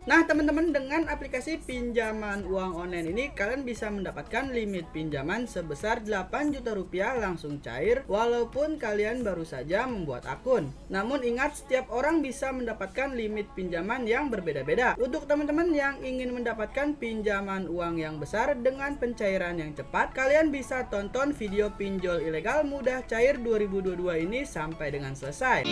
Nah teman-teman, dengan aplikasi pinjaman uang online ini kalian bisa mendapatkan limit pinjaman sebesar 8 juta rupiah langsung cair walaupun kalian baru saja membuat akun. Namun ingat, setiap orang bisa mendapatkan limit pinjaman yang berbeda-beda. Untuk teman-teman yang ingin mendapatkan pinjaman uang yang besar dengan pencairan yang cepat, kalian bisa tonton video pinjol ilegal mudah cair 2022 ini sampai dengan selesai.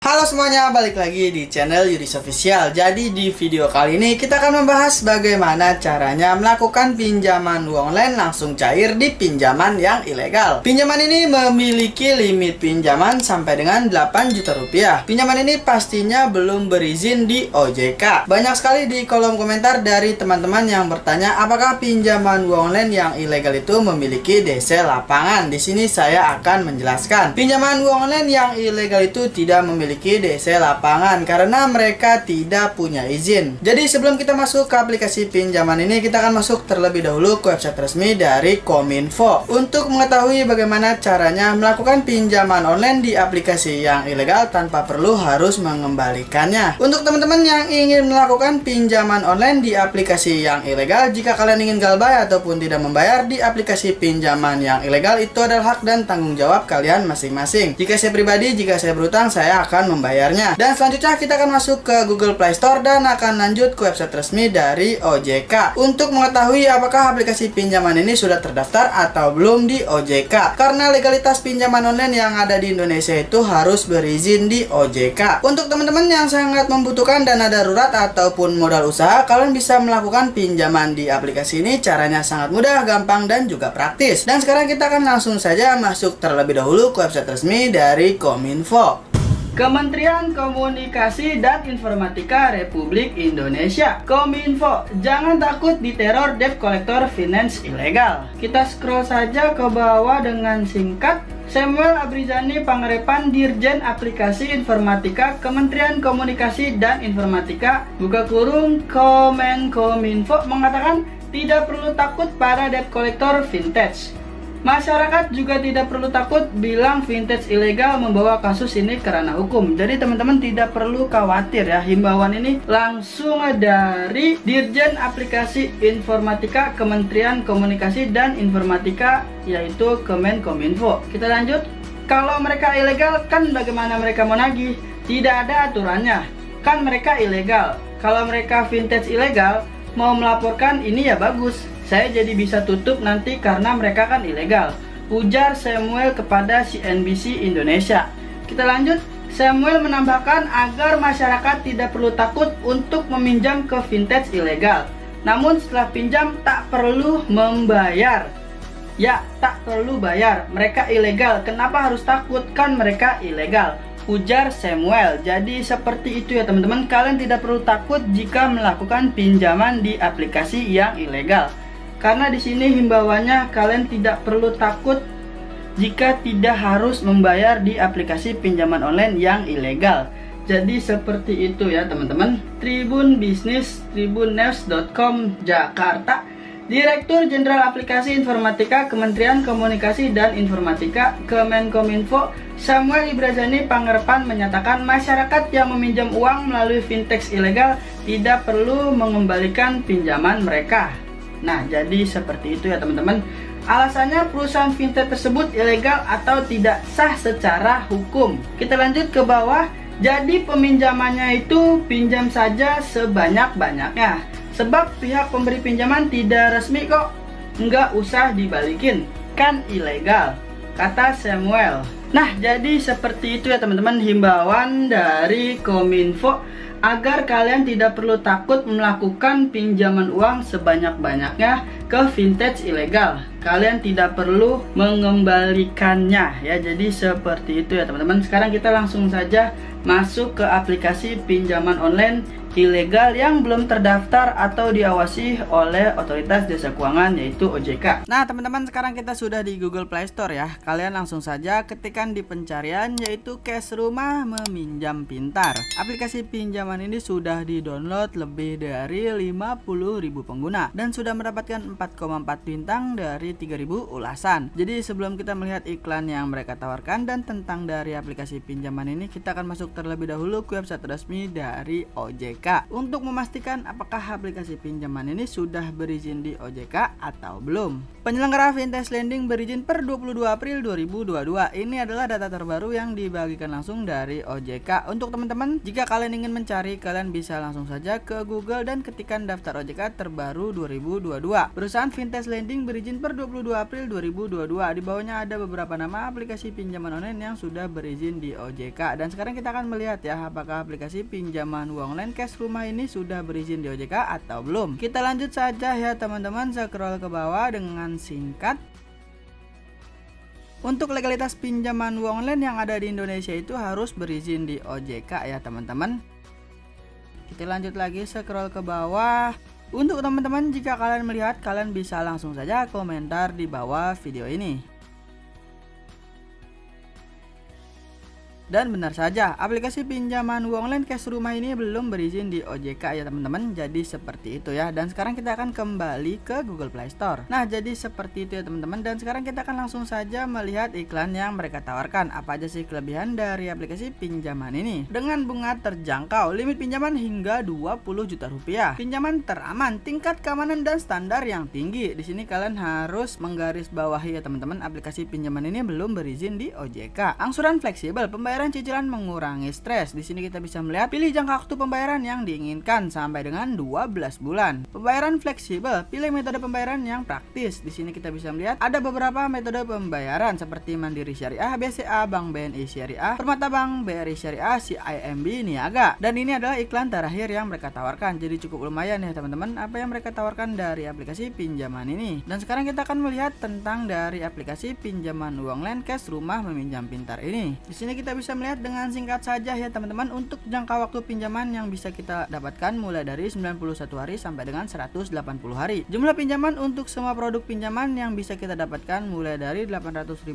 Halo semuanya, balik lagi di channel Yudis Official. Jadi di video kali ini kita akan membahas bagaimana caranya melakukan pinjaman uang online langsung cair di pinjaman yang ilegal. Pinjaman ini memiliki limit pinjaman sampai dengan 8 juta rupiah. Pinjaman ini pastinya belum berizin di OJK. Banyak sekali di kolom komentar dari teman-teman yang bertanya apakah pinjaman uang online yang ilegal itu memiliki DC lapangan. Di sini saya akan menjelaskan. Pinjaman uang online yang ilegal itu tidak memiliki DC lapangan karena mereka tidak punya izin. Jadi sebelum kita masuk ke aplikasi pinjaman ini, kita akan masuk terlebih dahulu ke website resmi dari Kominfo untuk mengetahui bagaimana caranya melakukan pinjaman online di aplikasi yang ilegal tanpa perlu harus mengembalikannya. Untuk teman-teman yang ingin melakukan pinjaman online di aplikasi yang ilegal, jika kalian ingin galbay ataupun tidak membayar di aplikasi pinjaman yang ilegal, itu adalah hak dan tanggung jawab kalian masing-masing. Jika saya pribadi, jika saya berutang, saya akan membayarnya. Dan selanjutnya kita akan masuk ke Google Play Store dan akan lanjut ke website resmi dari OJK untuk mengetahui apakah aplikasi pinjaman ini sudah terdaftar atau belum di OJK. Karena legalitas pinjaman online yang ada di Indonesia itu harus berizin di OJK. Untuk teman-teman yang sangat membutuhkan dana darurat ataupun modal usaha, kalian bisa melakukan pinjaman di aplikasi ini. Caranya sangat mudah, gampang, dan juga praktis. Dan sekarang kita akan langsung saja masuk terlebih dahulu ke website resmi dari Kominfo. Kementerian Komunikasi dan Informatika Republik Indonesia, Kominfo. Jangan takut diteror debt collector finance ilegal. Kita scroll saja ke bawah dengan singkat. Samuel Abrizani Pangarepan, Dirjen Aplikasi Informatika Kementerian Komunikasi dan Informatika (buka kurung Kominfo) mengatakan tidak perlu takut para debt collector vintage. Masyarakat juga tidak perlu takut bilang vintage ilegal membawa kasus ini ke ranah hukum. Jadi teman-teman tidak perlu khawatir ya. Himbauan ini langsung dari Dirjen Aplikasi Informatika Kementerian Komunikasi dan Informatika, yaitu Kemenkominfo. Kita lanjut. Kalau mereka ilegal, kan bagaimana mereka mau nagih? Tidak ada aturannya. Kan mereka ilegal. Kalau mereka vintage ilegal, mau melaporkan ini ya bagus. Saya jadi bisa tutup nanti karena mereka kan ilegal, ujar Samuel kepada CNBC Indonesia. Kita lanjut. Samuel menambahkan agar masyarakat tidak perlu takut untuk meminjam ke vintage ilegal. Namun setelah pinjam tak perlu membayar. Ya, tak perlu bayar. Mereka ilegal. Kenapa harus takut? Kan mereka ilegal, ujar Samuel. Jadi seperti itu ya teman-teman. Kalian tidak perlu takut jika melakukan pinjaman di aplikasi yang ilegal. Karena di sini himbauannya kalian tidak perlu takut jika tidak harus membayar di aplikasi pinjaman online yang ilegal. Jadi seperti itu ya teman-teman. Tribun Bisnis, tribunnews.com Jakarta. Direktur Jenderal Aplikasi Informatika Kementerian Komunikasi dan Informatika Kemenkominfo Samuel Abrizani Pangarepan menyatakan masyarakat yang meminjam uang melalui vintage ilegal tidak perlu mengembalikan pinjaman mereka. Nah, jadi seperti itu ya teman-teman. Alasannya perusahaan vintage tersebut ilegal atau tidak sah secara hukum. Kita lanjut ke bawah. Jadi peminjamannya itu pinjam saja sebanyak-banyaknya. Sebab pihak pemberi pinjaman tidak resmi kok. Nggak usah dibalikin. Kan ilegal, kata Samuel. Nah, jadi seperti itu ya teman-teman himbauan dari Kominfo agar kalian tidak perlu takut melakukan pinjaman uang sebanyak-banyaknya ke vintage ilegal. Kalian tidak perlu mengembalikannya ya. Jadi seperti itu ya teman-teman. Sekarang kita langsung saja masuk ke aplikasi pinjaman online ilegal yang belum terdaftar atau diawasi oleh otoritas jasa keuangan yaitu OJK. Nah teman-teman, sekarang kita sudah di Google Play Store ya. Kalian langsung saja ketikkan di pencarian yaitu Cash Rumah Meminjam Pintar. Aplikasi pinjaman ini sudah di-download lebih dari 50.000 pengguna dan sudah mendapatkan 4,4 bintang dari 3.000 ulasan. Jadi sebelum kita melihat iklan yang mereka tawarkan dan tentang dari aplikasi pinjaman ini, kita akan masuk terlebih dahulu ke website resmi dari OJK untuk memastikan apakah aplikasi pinjaman ini sudah berizin di OJK atau belum. Penyelenggara Vintage Lending berizin per 22 April 2022. Ini adalah data terbaru yang dibagikan langsung dari OJK. Untuk teman-teman, jika kalian ingin mencari, kalian bisa langsung saja ke Google dan ketikkan daftar OJK terbaru 2022. Perusahaan Vintage Lending berizin per 22 April 2022. Di bawahnya ada beberapa nama aplikasi pinjaman online yang sudah berizin di OJK. Dan sekarang kita akan melihat ya, apakah aplikasi pinjaman uang online Cash Rumah ini sudah berizin di OJK atau belum. Kita lanjut saja ya teman-teman, scroll ke bawah dengan singkat. Untuk legalitas pinjaman uang online yang ada di Indonesia itu harus berizin di OJK ya teman-teman. Kita lanjut lagi, scroll ke bawah. Untuk teman-teman, jika kalian melihat, kalian bisa langsung saja komentar di bawah video ini. Dan benar saja, aplikasi pinjaman uang online Cash Rumah ini belum berizin di OJK ya teman-teman. Jadi seperti itu ya. Dan sekarang kita akan kembali ke Google Play Store. Nah jadi seperti itu ya teman-teman. Dan sekarang kita akan langsung saja melihat iklan yang mereka tawarkan. Apa aja sih kelebihan dari aplikasi pinjaman ini? Dengan bunga terjangkau, limit pinjaman hingga 20 juta rupiah, pinjaman teraman, tingkat keamanan dan standar yang tinggi. Di sini kalian harus menggarisbawahi ya teman-teman, aplikasi pinjaman ini belum berizin di OJK. Angsuran fleksibel, pembayaran cicilan mengurangi stres. Di sini kita bisa melihat pilih jangka waktu pembayaran yang diinginkan sampai dengan 12 bulan. Pembayaran fleksibel, pilih metode pembayaran yang praktis. Di sini kita bisa melihat ada beberapa metode pembayaran seperti Mandiri Syariah, BCA, Bank BNI Syariah, Permata Bank, BRI Syariah, CIMB Niaga. Dan ini adalah iklan terakhir yang mereka tawarkan. Jadi cukup lumayan ya teman-teman apa yang mereka tawarkan dari aplikasi pinjaman ini. Dan sekarang kita akan melihat tentang dari aplikasi pinjaman uang online Cash Rumah Meminjam Pintar ini. Di sini kita bisa melihat dengan singkat saja ya teman-teman, untuk jangka waktu pinjaman yang bisa kita dapatkan mulai dari 91 hari sampai dengan 180 hari. Jumlah pinjaman untuk semua produk pinjaman yang bisa kita dapatkan mulai dari Rp800.000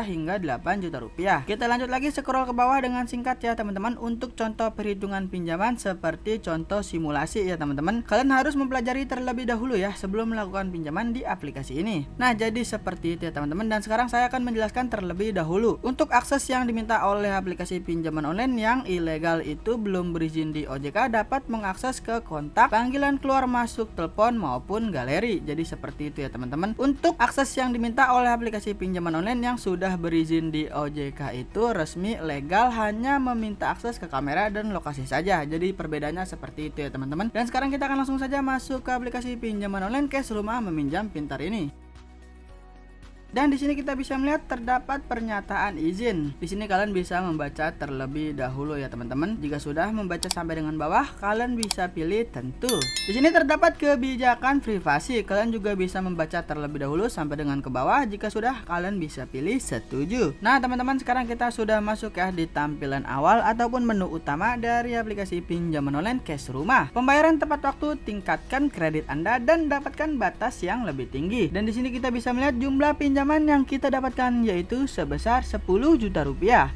hingga Rp8 juta. Kita lanjut lagi, scroll ke bawah dengan singkat ya teman-teman. Untuk contoh perhitungan pinjaman seperti contoh simulasi ya teman-teman, kalian harus mempelajari terlebih dahulu ya sebelum melakukan pinjaman di aplikasi ini. Nah jadi seperti itu ya teman-teman. Dan sekarang saya akan menjelaskan terlebih dahulu untuk akses yang diminta oleh aplikasi pinjaman online yang ilegal itu belum berizin di OJK dapat mengakses ke kontak, panggilan keluar masuk telepon maupun galeri. Jadi seperti itu ya teman-teman. Untuk akses yang diminta oleh aplikasi pinjaman online yang sudah berizin di OJK itu resmi, legal, hanya meminta akses ke kamera dan lokasi saja. Jadi perbedaannya seperti itu ya teman-teman. Dan sekarang kita akan langsung saja masuk ke aplikasi pinjaman online Cash Rumah Meminjam Pintar ini. Dan di sini kita bisa melihat terdapat pernyataan izin. Di sini kalian bisa membaca terlebih dahulu ya teman-teman. Jika sudah membaca sampai dengan bawah, kalian bisa pilih tentu. Di sini terdapat kebijakan privasi. Kalian juga bisa membaca terlebih dahulu sampai dengan ke bawah. Jika sudah, kalian bisa pilih setuju. Nah teman-teman, sekarang kita sudah masuk ya di tampilan awal ataupun menu utama dari aplikasi pinjaman online Cash Rumah. Pembayaran tepat waktu, tingkatkan kredit Anda dan dapatkan batas yang lebih tinggi. Dan di sini kita bisa melihat jumlah pinjaman yang kita dapatkan yaitu sebesar Rp10 juta.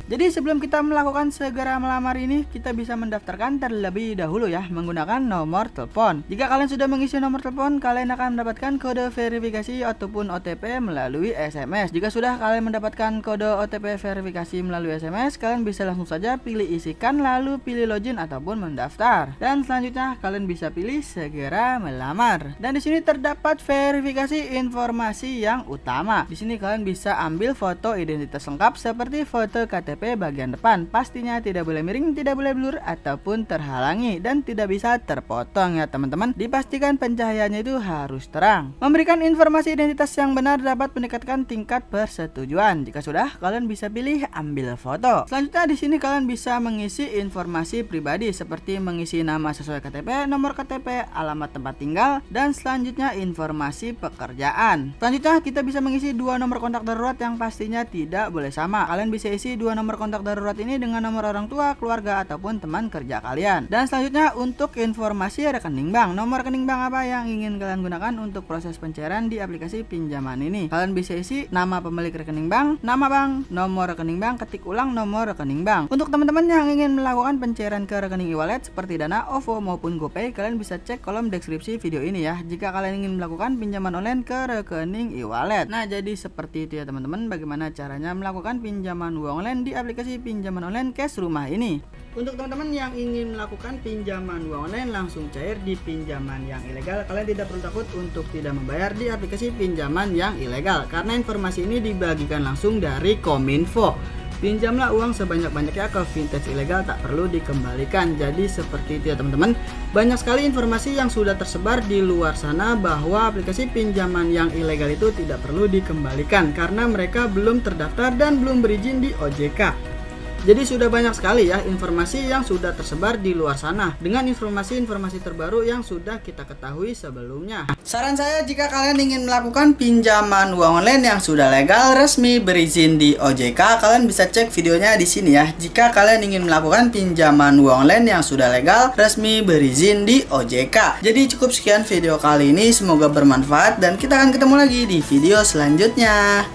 Jadi sebelum kita melakukan segera melamar ini, kita bisa mendaftarkan terlebih dahulu ya menggunakan nomor telepon. Jika kalian sudah mengisi nomor telepon, kalian akan mendapatkan kode verifikasi ataupun OTP melalui SMS. Jika sudah kalian mendapatkan kode OTP verifikasi melalui SMS, kalian bisa langsung saja pilih isikan lalu pilih login ataupun mendaftar. Dan selanjutnya kalian bisa pilih segera melamar. Dan di sini terdapat verifikasi informasi yang utama. Di sini kalian bisa ambil foto identitas lengkap seperti foto KTP bagian depan. Pastinya tidak boleh miring, tidak boleh blur ataupun terhalangi dan tidak bisa terpotong ya teman-teman. Dipastikan pencahayaannya itu harus terang. Memberikan informasi identitas yang benar dapat meningkatkan tingkat persetujuan. Jika sudah, kalian bisa pilih ambil foto. Selanjutnya di sini kalian bisa mengisi informasi pribadi seperti mengisi nama sesuai KTP, nomor KTP, alamat tempat tinggal, dan selanjutnya informasi pekerjaan. Selanjutnya kita bisa mengisi dua nomor kontak darurat yang pastinya tidak boleh sama. Kalian bisa isi dua nomor kontak darurat ini dengan nomor orang tua, keluarga, ataupun teman kerja kalian. Dan selanjutnya untuk informasi rekening bank. Nomor rekening bank apa yang ingin kalian gunakan untuk proses pencairan di aplikasi pinjaman ini. Kalian bisa isi nama pemilik rekening bank, nama bank, nomor rekening bank, ketik ulang nomor rekening bank. Untuk teman-teman yang ingin melakukan pencairan ke rekening e-wallet seperti Dana, OVO maupun GoPay, kalian bisa cek kolom deskripsi video ini ya, jika kalian ingin melakukan pinjaman online ke rekening e-wallet. Nah, jadi seperti itu ya teman-teman, bagaimana caranya melakukan pinjaman uang online di aplikasi pinjaman online Cash Rumah ini. Untuk teman-teman yang ingin melakukan pinjaman uang online langsung cair di pinjaman yang ilegal, kalian tidak perlu takut untuk tidak membayar di aplikasi pinjaman yang ilegal, karena informasi ini dibagikan langsung dari Kominfo. Pinjamlah uang sebanyak-banyaknya ke vintage ilegal, tak perlu dikembalikan. Jadi seperti itu ya teman-teman. Banyak sekali informasi yang sudah tersebar di luar sana bahwa aplikasi pinjaman yang ilegal itu tidak perlu dikembalikan karena mereka belum terdaftar dan belum berizin di OJK. Jadi sudah banyak sekali ya informasi yang sudah tersebar di luar sana dengan informasi-informasi terbaru yang sudah kita ketahui sebelumnya. Saran saya, jika kalian ingin melakukan pinjaman uang online yang sudah legal, resmi, berizin di OJK, kalian bisa cek videonya di sini ya. Jika kalian ingin melakukan pinjaman uang online yang sudah legal, resmi, berizin di OJK. Jadi cukup sekian video kali ini, semoga bermanfaat dan kita akan ketemu lagi di video selanjutnya.